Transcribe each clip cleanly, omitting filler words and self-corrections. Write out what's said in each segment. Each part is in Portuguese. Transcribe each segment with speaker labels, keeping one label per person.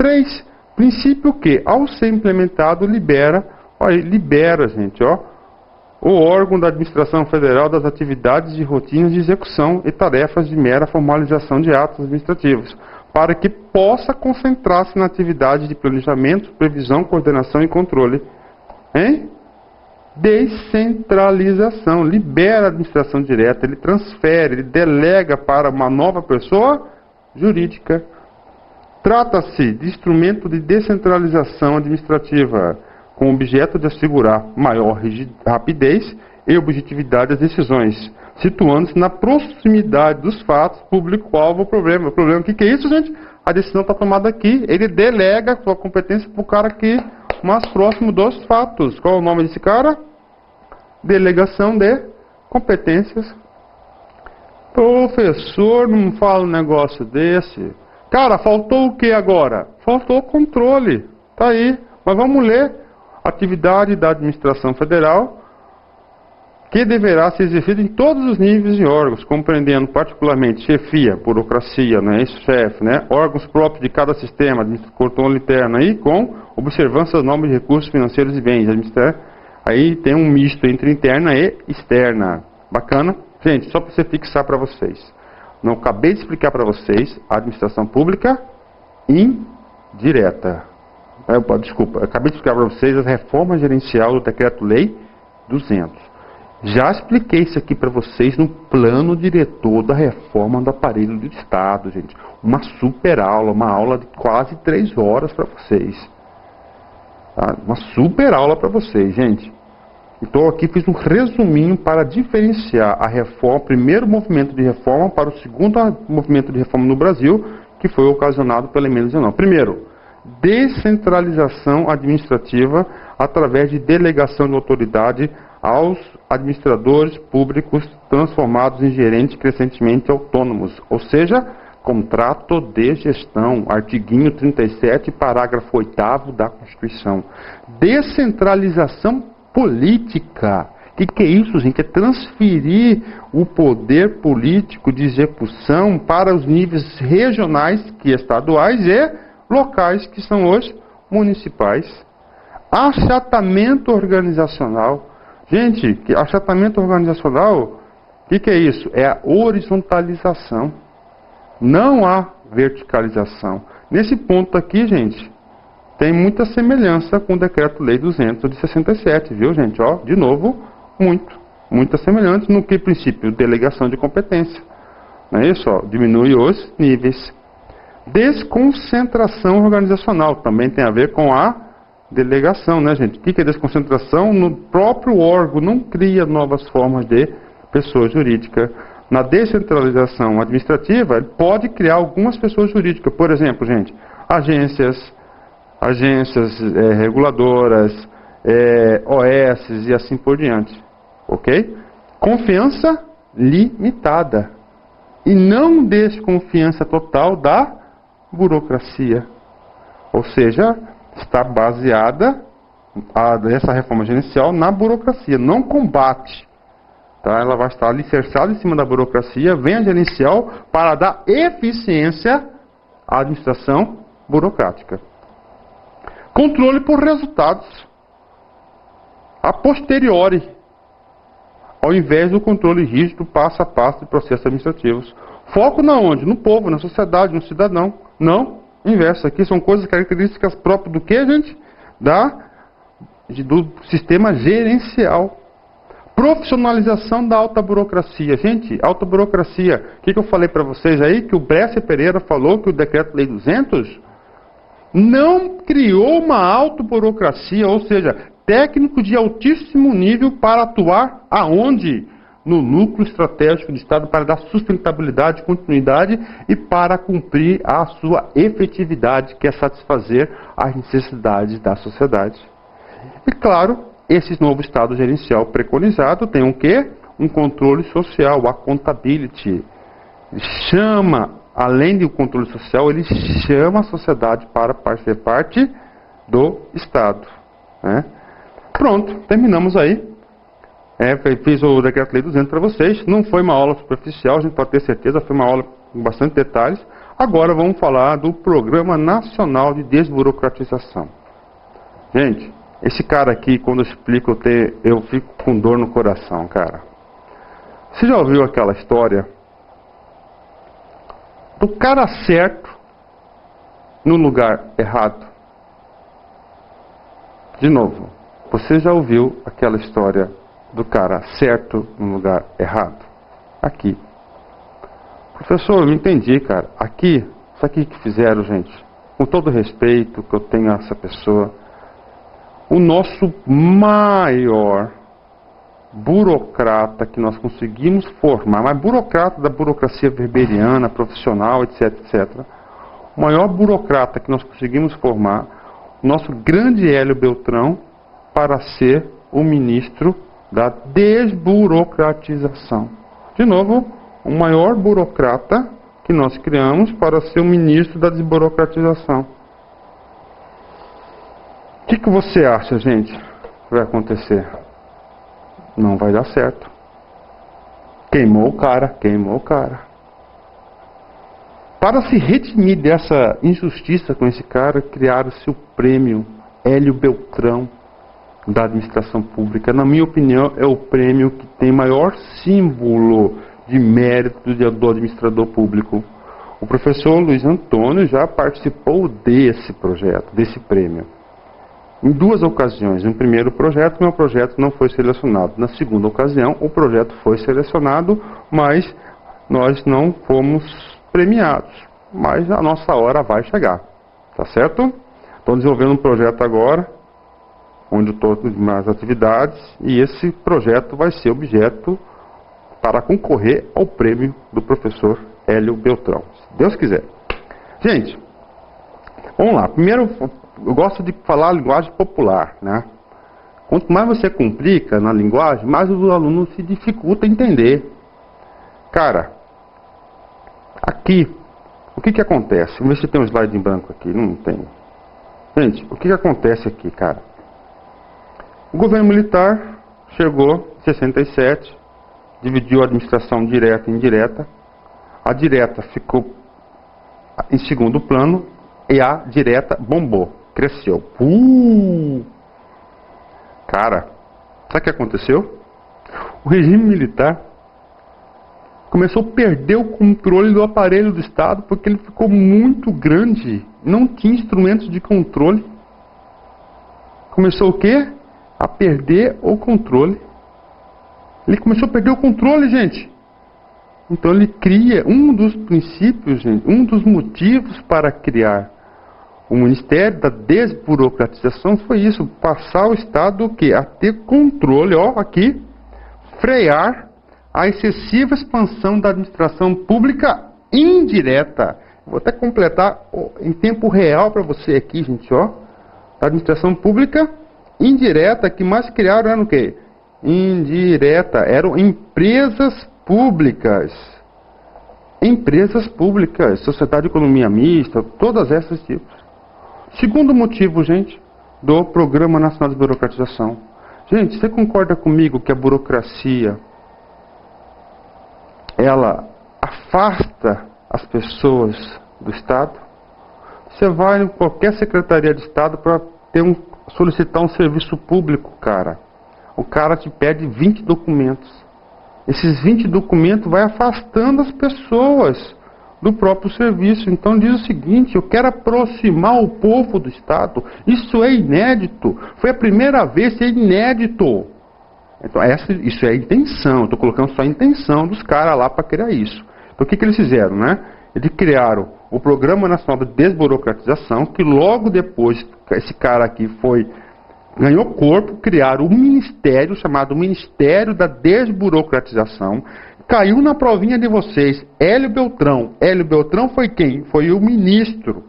Speaker 1: 3. Princípio que, ao ser implementado, libera, gente, o órgão da administração federal das atividades de rotinas de execução e tarefas de mera formalização de atos administrativos, para que possa concentrar-se na atividade de planejamento, previsão, coordenação e controle. Descentralização, libera a administração direta, ele transfere, ele delega para uma nova pessoa jurídica. Trata-se de instrumento de descentralização administrativa, com o objeto de assegurar maior rapidez e objetividade das decisões, situando-se na proximidade dos fatos, público-alvo, o problema. O problema, o que é isso, gente? A decisão está tomada aqui, ele delega a sua competência para o cara aqui, mais próximo dos fatos. Qual é o nome desse cara? Delegação de competências. Professor, não fala um negócio desse. Cara, faltou o que agora? Faltou controle. Tá aí. Mas vamos ler. Atividade da administração federal que deverá ser exercida em todos os níveis e órgãos, compreendendo particularmente chefia, burocracia, chefe, órgãos próprios de cada sistema, controle interno aí, com observância das normas de recursos financeiros e bens. Aí tem um misto entre interna e externa. Bacana? Gente, só para você fixar para vocês. Não acabei de explicar para vocês a administração pública indireta. Desculpa, eu acabei de explicar para vocês a reforma gerencial do Decreto-Lei 200. Já expliquei isso aqui para vocês no plano diretor da reforma do aparelho do Estado, gente. Uma super aula, uma aula de quase 3 horas para vocês. Tá? Uma super aula para vocês, gente. Então aqui fiz um resuminho para diferenciar a reforma, o primeiro movimento de reforma para o segundo movimento de reforma no Brasil, que foi ocasionado pela Emenda 19. Primeiro, descentralização administrativa através de delegação de autoridade aos administradores públicos transformados em gerentes crescentemente autônomos, ou seja, contrato de gestão, artiguinho 37, parágrafo 8º da Constituição. Descentralização política. O que é isso, gente? É transferir o poder político de execução para os níveis regionais, que estaduais, e locais, que são os municipais. Achatamento organizacional. Gente, achatamento organizacional, o que é isso? É a horizontalização. Não há verticalização. Nesse ponto aqui, gente, tem muita semelhança com o Decreto-Lei 200 de 67, viu, gente? De novo, muita semelhança no que princípio? Delegação de competência. Não é isso? Diminui os níveis. Desconcentração organizacional, também tem a ver com a delegação, né, gente? O que é desconcentração? No próprio órgão não cria novas formas de pessoa jurídica. Na descentralização administrativa, ele pode criar algumas pessoas jurídicas. Por exemplo, gente, agências reguladoras, OS e assim por diante. Ok? Confiança limitada. E não desconfiança total da burocracia. Ou seja, está baseada essa reforma gerencial na burocracia, não combate. Tá? Ela vai estar alicerçada em cima da burocracia, vem a gerencial para dar eficiência à administração burocrática. Controle por resultados a posteriori, ao invés do controle rígido passo a passo de processos administrativos. Foco na onde? No povo, na sociedade, no cidadão. Não, inverso. Aqui são coisas características próprias do que, gente? Do sistema gerencial. Profissionalização da alta burocracia. Gente, alta burocracia. O que eu falei para vocês aí? Que o Bresser Pereira falou que o Decreto-Lei 200 não criou uma alta burocracia, ou seja, técnico de altíssimo nível para atuar aonde? No núcleo estratégico do Estado para dar sustentabilidade, continuidade e para cumprir a sua efetividade, que é satisfazer as necessidades da sociedade. E claro, esse novo Estado gerencial preconizado tem o quê? Um controle social, a accountability. Além do controle social, ele chama a sociedade para ser parte do Estado. Né? Pronto, terminamos aí. Fiz o Decreto-Lei 200 para vocês. Não foi uma aula superficial, a gente pode ter certeza, foi uma aula com bastante detalhes. Agora vamos falar do Programa Nacional de Desburocratização. Gente, esse cara aqui, quando eu explico, eu fico com dor no coração, cara. Você já ouviu aquela história do cara certo no lugar errado? De novo, você já ouviu aquela história do cara certo no lugar errado? Aqui. Professor, eu não entendi, cara. Aqui, isso aqui que fizeram, gente, com todo o respeito que eu tenho a essa pessoa, o nosso maior burocrata que nós conseguimos formar, mas burocrata da burocracia weberiana, profissional, etc, etc. O maior burocrata que nós conseguimos formar, o nosso grande Hélio Beltrão, para ser o ministro da desburocratização. De novo, o maior burocrata que nós criamos para ser o ministro da desburocratização. O que você acha, gente, que vai acontecer? Não vai dar certo. Queimou o cara, queimou o cara. Para se redimir dessa injustiça com esse cara, criaram-se o prêmio Hélio Beltrão da administração pública. Na minha opinião, é o prêmio que tem maior símbolo de mérito do administrador público. O professor Luiz Antônio já participou desse projeto, desse prêmio. Em duas ocasiões. No primeiro projeto, meu projeto não foi selecionado. Na segunda ocasião, o projeto foi selecionado, mas nós não fomos premiados. Mas a nossa hora vai chegar. Tá certo? Estou desenvolvendo um projeto agora, onde eu estou nas atividades, e esse projeto vai ser objeto para concorrer ao prêmio do professor Hélio Beltrão. Se Deus quiser. Gente, vamos lá. Primeiro, eu gosto de falar a linguagem popular, né? Quanto mais você complica na linguagem, mais o aluno se dificulta a entender. Cara, aqui, o que acontece? Vamos ver se tem um slide em branco aqui. Não tem. Gente, o que acontece aqui, cara? O governo militar chegou em 67, dividiu a administração direta e indireta. A direta ficou em segundo plano e a direta bombou, cresceu. Cara, sabe o que aconteceu? O regime militar começou a perder o controle do aparelho do Estado porque ele ficou muito grande, não tinha instrumentos de controle. Começou o quê? A perder o controle. Ele começou a perder o controle, gente. Então ele cria um dos princípios, gente, um dos motivos para criar o Ministério da Desburocratização foi isso, passar o Estado o quê? A ter controle, ó, aqui, frear a excessiva expansão da administração pública indireta. Vou até completar em tempo real para você aqui, gente, ó. A administração pública indireta, que mais criaram eram o quê? Indireta, eram empresas públicas. Empresas públicas, sociedade de economia mista, todas essas tipos. Segundo motivo, gente, do Programa Nacional de Burocratização. Gente, você concorda comigo que a burocracia, ela afasta as pessoas do Estado? Você vai em qualquer secretaria de Estado para solicitar um serviço público, cara. O cara te pede 20 documentos. Esses 20 documentos vai afastando as pessoas do próprio serviço. Então diz o seguinte: eu quero aproximar o povo do Estado. Isso é inédito. Foi a primeira vez, é inédito. Então isso é a intenção. Estou colocando só a intenção dos caras lá para criar isso. Então o que eles fizeram, né? Eles criaram o Programa Nacional de Desburocratização, que logo depois, esse cara aqui ganhou corpo, criaram um ministério chamado Ministério da Desburocratização. Caiu na provinha de vocês, Hélio Beltrão. Hélio Beltrão foi quem? Foi o ministro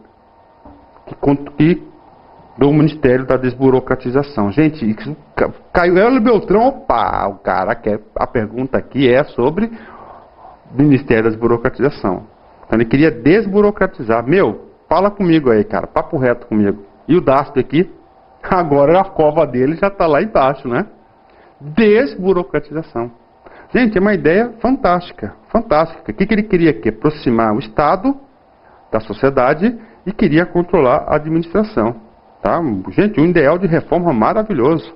Speaker 1: do Ministério da Desburocratização. Gente, caiu Hélio Beltrão, opa, o cara quer, a pergunta aqui é sobre o Ministério da Desburocratização. Então ele queria desburocratizar. Meu, fala comigo aí, cara, papo reto comigo. E o DASP aqui? Agora a cova dele já está lá embaixo, né? Desburocratização. Gente, é uma ideia fantástica, fantástica. O que ele queria aqui? Aproximar o Estado da sociedade e queria controlar a administração. Tá? Gente, um ideal de reforma maravilhoso.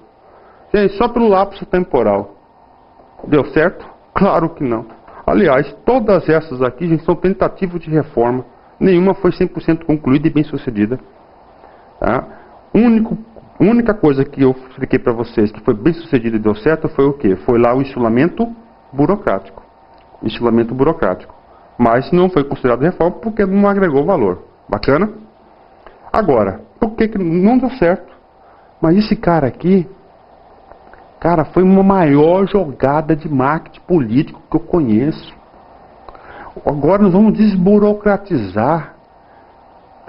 Speaker 1: Gente, só pelo lapso temporal. Deu certo? Claro que não. Aliás, todas essas aqui, gente, são tentativas de reforma. Nenhuma foi 100% concluída e bem sucedida. Tá? Única coisa que eu expliquei para vocês que foi bem sucedida e deu certo foi o quê? Foi lá o isolamento burocrático. Isolamento burocrático. Mas não foi considerado reforma porque não agregou valor. Bacana? Agora, por que não deu certo? Mas esse cara aqui, cara, foi uma maior jogada de marketing político que eu conheço. Agora nós vamos desburocratizar.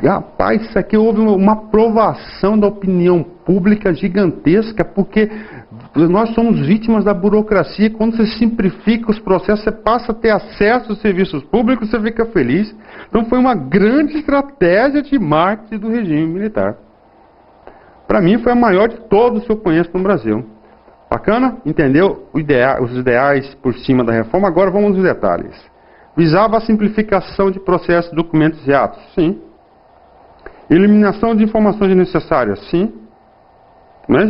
Speaker 1: Rapaz, isso aqui houve uma aprovação da opinião pública gigantesca, porque nós somos vítimas da burocracia. Quando você simplifica os processos, você passa a ter acesso aos serviços públicos, você fica feliz. Então foi uma grande estratégia de marketing do regime militar. Para mim foi a maior de todos que eu conheço no Brasil. Bacana? Entendeu os ideais por cima da reforma? Agora vamos aos detalhes. Visava a simplificação de processos, documentos e atos? Sim. Eliminação de informações necessárias? Sim. Mas,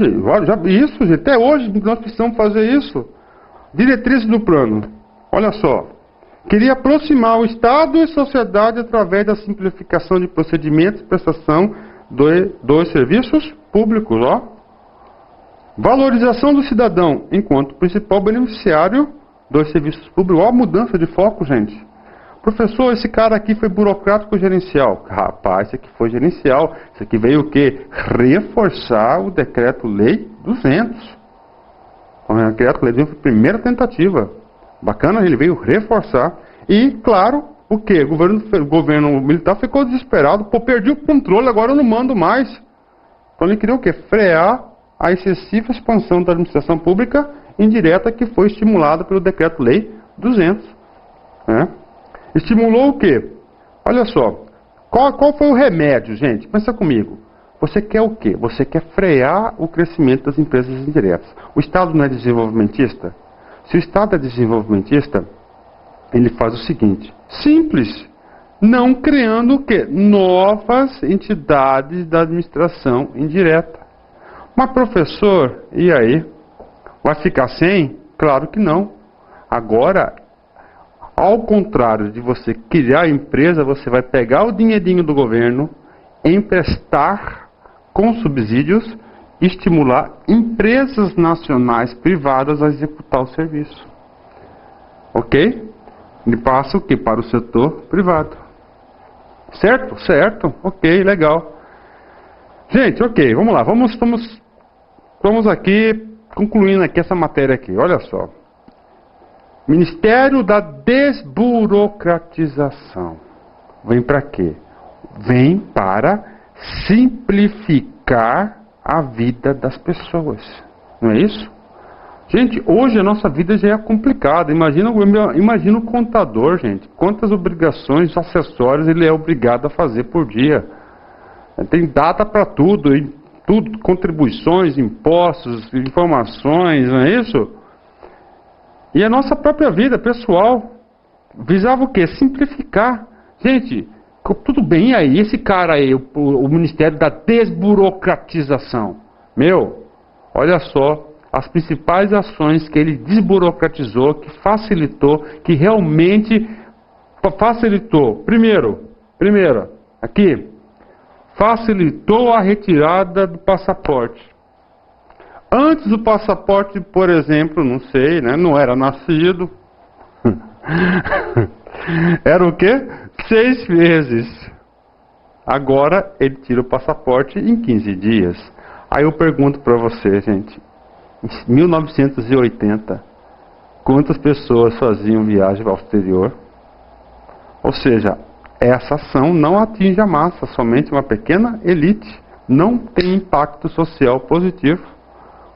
Speaker 1: isso, gente, até hoje nós precisamos fazer isso. Diretrizes do plano. Olha só. Queria aproximar o Estado e a sociedade através da simplificação de procedimentos e prestação dos serviços públicos. Ó. Valorização do cidadão enquanto principal beneficiário dos serviços públicos. Ó, a mudança de foco, gente. Professor, esse cara aqui foi burocrático ou gerencial? Rapaz, esse aqui foi gerencial. Isso aqui veio o quê? Reforçar o Decreto-Lei 200. O Decreto-Lei 200 foi a primeira tentativa. Bacana, ele veio reforçar. E, claro, o quê? O governo militar ficou desesperado. Pô, perdi o controle, agora eu não mando mais. Então ele queria o quê? Frear a excessiva expansão da administração pública indireta que foi estimulada pelo Decreto-Lei 200. Estimulou o quê? Olha só. Qual foi o remédio, gente? Pensa comigo. Você quer o quê? Você quer frear o crescimento das empresas indiretas. O Estado não é desenvolvimentista? Se o Estado é desenvolvimentista, ele faz o seguinte. Simples. Não criando o quê? Novas entidades da administração indireta. Mas, professor, e aí? Vai ficar sem? Claro que não. Agora, ao contrário de você criar a empresa, você vai pegar o dinheirinho do governo, emprestar com subsídios, estimular empresas nacionais privadas a executar o serviço. Ok? E passa o que? Para o setor privado. Certo? Certo. Ok, legal. Gente, ok, vamos lá. Vamos aqui, concluindo aqui essa matéria aqui. Olha só. Ministério da Desburocratização. Vem para quê? Vem para simplificar a vida das pessoas. Não é isso? Gente, hoje a nossa vida já é complicada. Imagina o contador, gente. Quantas obrigações, acessórios ele é obrigado a fazer por dia. Tem data para tudo, contribuições, impostos, informações, não é isso? E a nossa própria vida pessoal visava o quê? Simplificar. Gente, tudo bem, e aí? Esse cara aí, o Ministério da Desburocratização. Olha só as principais ações que ele desburocratizou, que facilitou, que realmente facilitou. Primeiro, aqui, facilitou a retirada do passaporte. Antes do passaporte, por exemplo, não sei, né? Não era nascido. Era o quê? 6 meses. Agora ele tira o passaporte em 15 dias. Aí eu pergunto para você, gente. Em 1980, quantas pessoas faziam viagem ao exterior? Ou seja, essa ação não atinge a massa, somente uma pequena elite. Não tem impacto social positivo.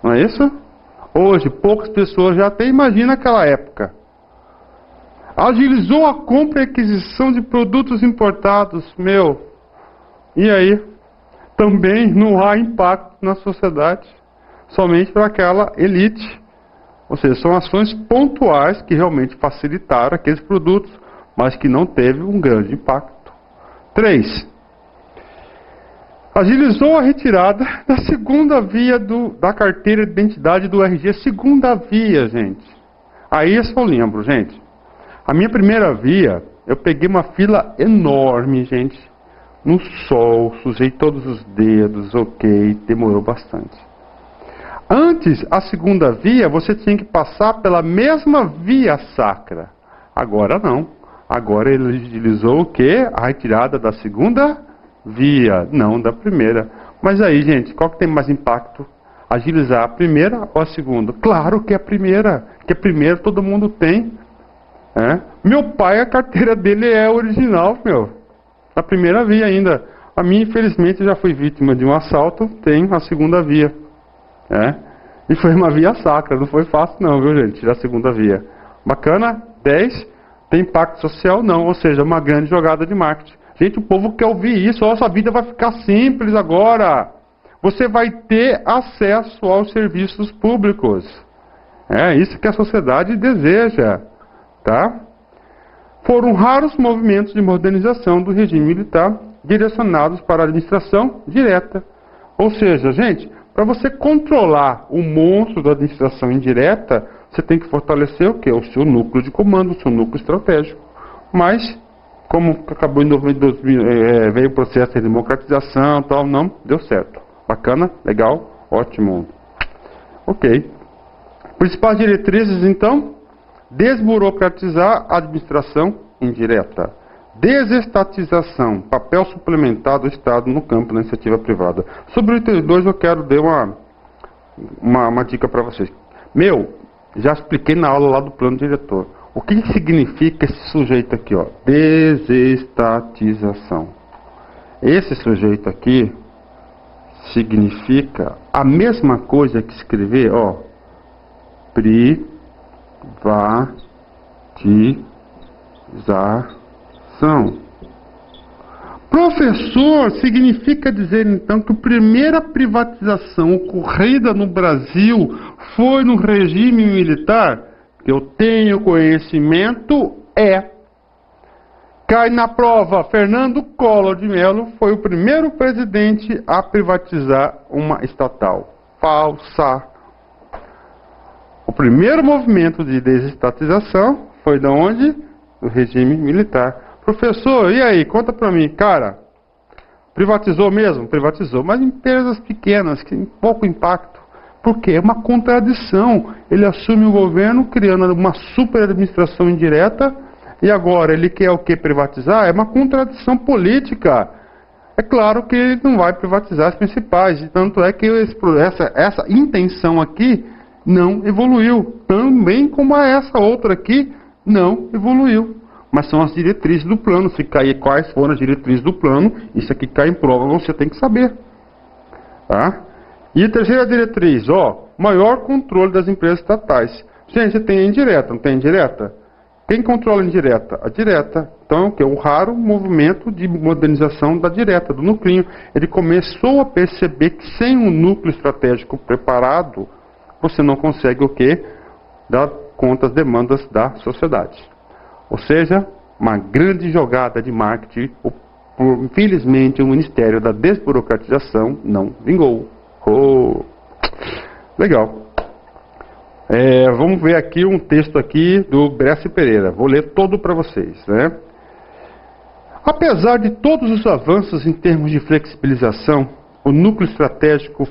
Speaker 1: Não é isso? Hoje, poucas pessoas já têm, imagina aquela época. Agilizou a compra e aquisição de produtos importados. E aí? Também não há impacto na sociedade. Somente para aquela elite. Ou seja, são ações pontuais que realmente facilitaram aqueles produtos, mas que não teve um grande impacto. 3. Agilizou a retirada da segunda via da carteira de identidade do RG. Segunda via, gente. Aí eu só lembro, gente. A minha primeira via, eu peguei uma fila enorme, gente. No sol, sujei todos os dedos, ok, demorou bastante. Antes, a segunda via, você tinha que passar pela mesma via sacra. Agora não. Agora ele agilizou o quê? A retirada da segunda via, não da primeira. Mas aí, gente, qual que tem mais impacto? Agilizar a primeira ou a segunda? Claro que é a primeira, que a primeira todo mundo tem. Meu pai, a carteira dele é original, a primeira via ainda. A minha, infelizmente, já fui vítima de um assalto, tem a segunda via. E foi uma via sacra, não foi fácil não, viu, gente? Tirar a segunda via. Bacana? 10. Tem impacto social? Não, ou seja, uma grande jogada de marketing. Gente, o povo quer ouvir isso. Ó, sua vida vai ficar simples agora. Você vai ter acesso aos serviços públicos. É isso que a sociedade deseja. Tá? Foram raros movimentos de modernização do regime militar direcionados para a administração direta. Ou seja, gente, para você controlar o monstro da administração indireta, você tem que fortalecer o quê? O seu núcleo de comando, o seu núcleo estratégico. Mas, como acabou em 2000, veio o processo de democratização, tal, não deu certo. Bacana, legal, ótimo. Ok. Principais diretrizes, então: desburocratizar a administração indireta. Desestatização, papel suplementar do Estado no campo da iniciativa privada. Sobre o item 2 eu quero dar uma dica para vocês. Já expliquei na aula lá do plano diretor. O que significa esse sujeito aqui, ó? Desestatização. Esse sujeito aqui significa a mesma coisa que escrever, ó, privatização. Professor, significa dizer então que a primeira privatização ocorrida no Brasil foi no regime militar? Que eu tenho conhecimento cai na prova. Fernando Collor de Mello foi o primeiro presidente a privatizar uma estatal. Falsa. O primeiro movimento de desestatização foi de onde? Do regime militar. Professor, e aí? Conta pra mim. Cara, privatizou mesmo? Privatizou, mas empresas pequenas, que tem pouco impacto. Por quê? É uma contradição. Ele assume o governo criando uma super administração indireta e agora ele quer o que? Privatizar? É uma contradição política. É claro que ele não vai privatizar as principais, e tanto é que essa intenção aqui não evoluiu. Também como essa outra aqui não evoluiu. Mas são as diretrizes do plano. Se cair quais foram as diretrizes do plano, isso aqui cai em prova, você tem que saber. Tá? E a terceira diretriz, ó, maior controle das empresas estatais. Gente, você tem a indireta, não tem a indireta? Quem controla a indireta? A direta. Então, o raro movimento de modernização da direta, do nuclinho. Ele começou a perceber que sem um núcleo estratégico preparado, você não consegue o quê? Dar conta às demandas da sociedade. Ou seja, uma grande jogada de marketing. Infelizmente, o Ministério da Desburocratização não vingou. Legal. Vamos ver aqui um texto aqui do Bresci Pereira. Vou ler todo para vocês, né? Apesar de todos os avanços em termos de flexibilização, o núcleo estratégico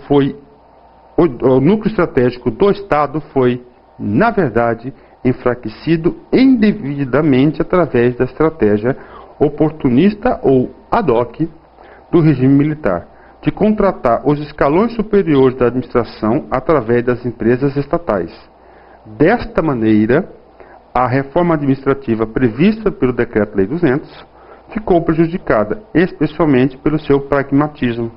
Speaker 1: do Estado foi, na verdade, enfraquecido indevidamente através da estratégia oportunista ou ad hoc do regime militar, de contratar os escalões superiores da administração através das empresas estatais. Desta maneira, a reforma administrativa prevista pelo Decreto-Lei 200 ficou prejudicada, especialmente pelo seu pragmatismo.